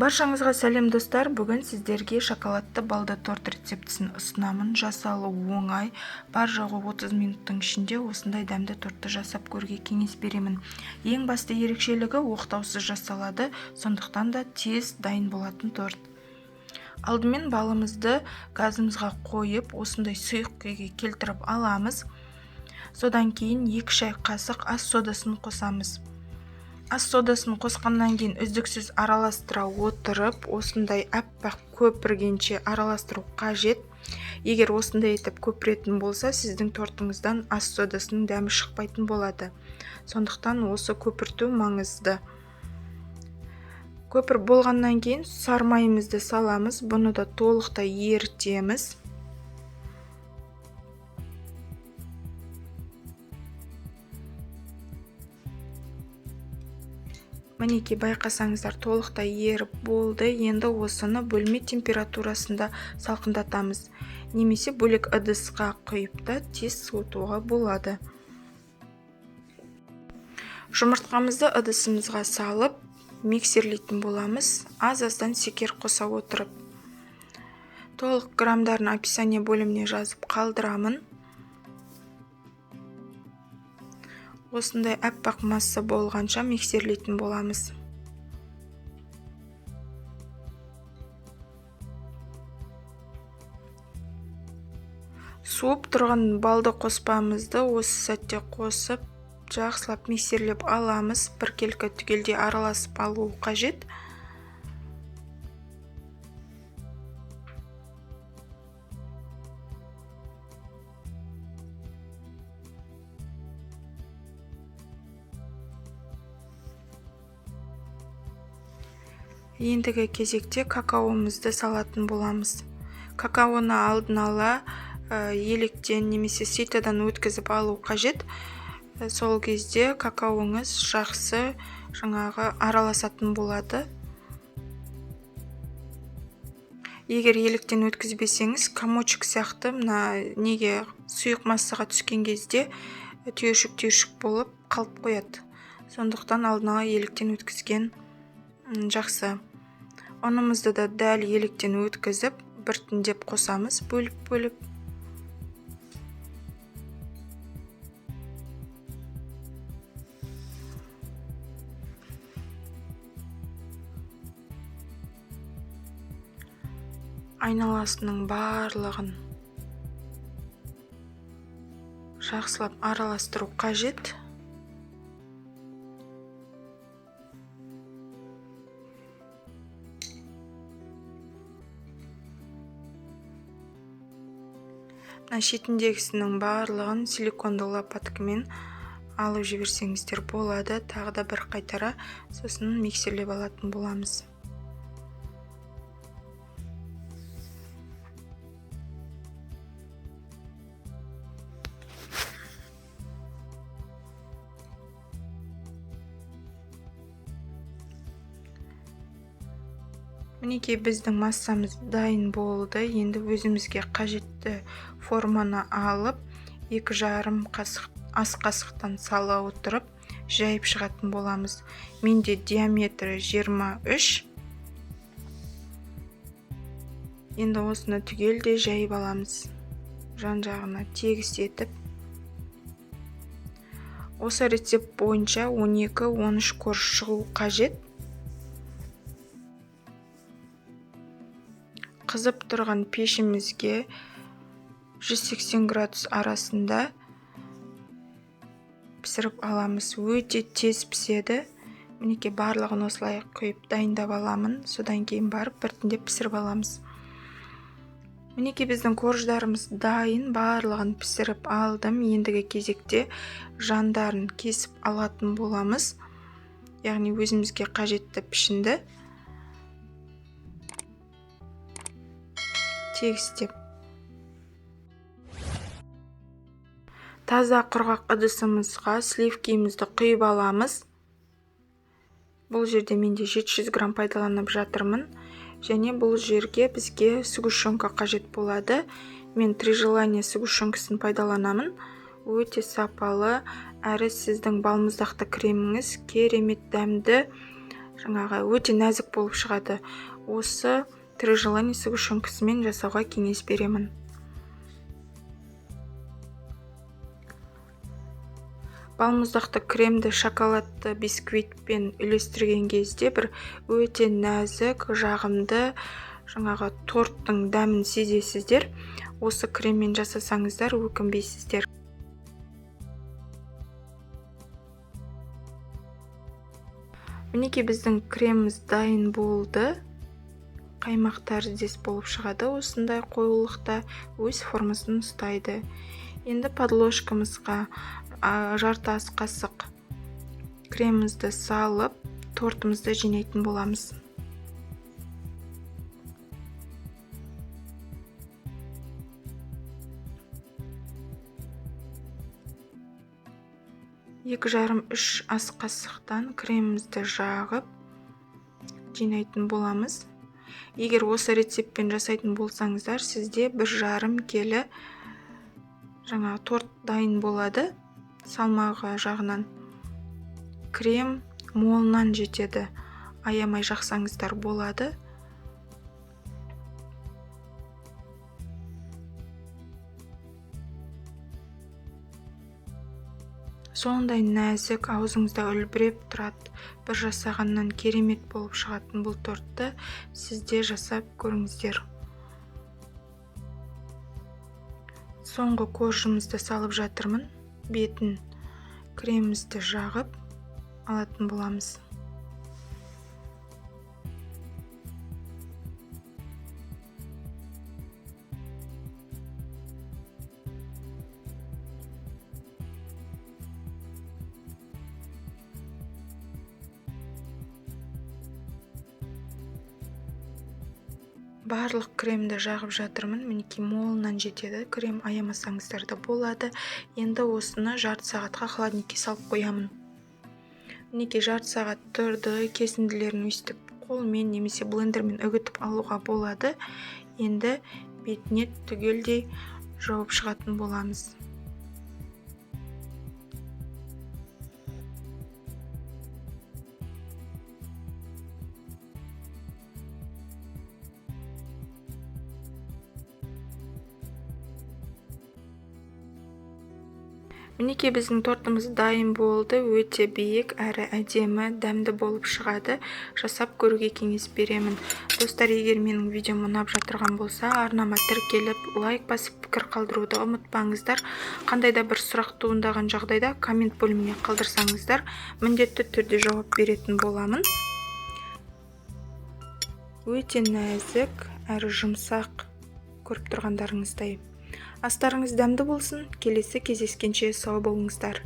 Баршаңызға сәлем достар, бүгін сіздерге шоколадты балды торт рецептісін ұсынамын. Жасалу оңай, бар жоғы 30 минуттың ішінде осындай дәмді тортты жасап көруге кеңес беремін. Ең басты ерекшелігі оқтаусыз жасалады, сондықтан да тез дайын болатын торт. Алдымен балымызды газымызға қойып, осындай сұйық күйге келтіріп аламыз. Содан кейін 2 шай қасық ас содасын қосамыз. Ас содасын қосқаннан кейін үздіксіз араластыра отырып, осындай аппақ көпіргенше араластыру қажет. Егер осындай етіп көпіретін болса, сіздің тортыңыздан ас содасының дәмі шықпайтын болады. Сондықтан осы көпірту маңызды. Көпір болғаннан кейін сармайымызды саламыз, бұны да толықтай ерітеміз. Мінекей байқасаңыздар толықтай еріп болды. Енді осыны бөлме температурасында салқындатамыз. Немесе бөлек ыдысқа құйып та тез суытуға болады. Жұмыртқамызды ыдысымызға салып, миксерлейтін боламыз. Аз-аздан секер қоса отырып. Толық граммдарын описание бөліміне жазып қалдырамын. Осындай аппақ масса болғанша миксерлейтін боламыз. Суып тұрған балды қоспамызды осы сәтте қосып, жақсылап миксерлеп аламыз. Біркелкі түгелдей араласып алу қажет. Ендігі кезекте какаомызды салатын боламыз. Какаоны алдын ала електен немесе ситадан өткізіп алу қажет. Сол кезде какаоңыз жақсы араласатын болады. Егер електен өткізбесеңіз, комочек сияқты неге сұйық массаға түскен кезде түйіршік болып қалып қояды. Сондықтан алдын ала електен өткізген жақсы. Ұнымызды да дәл електен өткізіп, біртіндеп қосамыз, бөліп-бөліп. Айналасының барлығын жақсылап араластыру қажет. Шетіндегісінің барлығын силиконды лопаткамен алып жіберсеңіздер болады. Тағы да бір қайтара, сосын миксерлеп алатын боламыз. Мінекей біздің массамыз дайын болды. Енді өзімізге қажетті форманы алып, 2,5 ас қасықтан сала отырып, жайып шығатын боламыз. Менде диаметрі 23. Енді осыны түгелдей жайып аламыз. Жан-жағына тегіс етіп. Осы рецепт бойынша 12-13 корж шығу қажет. Қызып тұрған пешімізге 180 градус арасында пісіріп аламыз. Өте тез піседі. Мінекей барлығын осылай құйып дайындап аламын. Содан кейін барып біртіндеп пісіріп аламыз. Мінекей біздің корждарымыз дайын, барлығын пісіріп алдым. Ендігі кезекте жандарын кесіп алатын боламыз. Яғни өзімізге қажетті пішінді тегістеп. Таза құрғақ ыдысымызға сливкимізді құйып аламыз. Бұл жерде менде 700 грамм пайдаланып жатырмын. Және бұл жерге бізге сгущенка қажет болады. Мен три желания сгущенкасын пайдаланамын. Өте сапалы, әрі сіздің балмұздақты креміңіз керемет дәмді жаңағы өте нәзік болып шығады. Осы Три желания сгущенкасымен жасауға кеңес беремін. Балмұздақты кремді шоколадты бисквитпен үйлестірген кезде бір өте нәзік, жағымды жаңағы торттың дәмін сезесіздер. Осы креммен жасасаңыздар, өкінбейсіздер. Мінекей біздің креміміз дайын болды. Қаймақ тәріздес болып шығады. Осындай қоюлықта өз формасын ұстайды. Енді подложкамызға жарты ас қасық кремімізді салып, тортымызды жинайтын боламыз. Екі жарым 3 ас қасықтан кремімізді жағып жинайтын боламыз. Егер осы рецептпен жасайтын болсаңыздар, сізде 1,5 келі жаңа торт дайын болады. Салмағы жағынан крем молынан жетеді. Аямай жақсаңыздар болады. Сондай нәзік, аузыңызда үлбіреп тұрады. Бір жасағаннан керемет болып шығатын бұл тортты сізде жасап көріңіздер. Соңғы коржымызды салып жатырмын. Бетін кремімізді жағып алатын боламыз. Барлық кремді жағып жатырмын. Мінекей молынан жетеді. Крем аямасаңыздар да болады. Енді осыны жарты сағатқа холодильникке салып қоямын. Мінекей жарты сағат тұрды. Кесінділерін өстіп қолмен немесе блендермен үгітіп алуға болады. Енді бетіне түгелдей жауып шығатын боламыз. Мінекей біздің тортымыз дайын болды. Өте биік әрі әдемі, дәмді болып шығады. Жасап көруге кеңес беремін. Достар, егер менің видеом ұнап жатырған болса, арнама тіркеліп, лайк басып, пікір қалдыруды ұмытпаңыздар. Қандай да бір сұрақ туындаған жағдайда коммент бөліміне қалдырсаңыздар, міндетті түрде жауап беретін боламын. Өте нәзік әрі жұмсақ, көріп тұрғандарыңыздай. Астарыңыз дәмді болсын. Келесі кездескенше сау болыңыздар.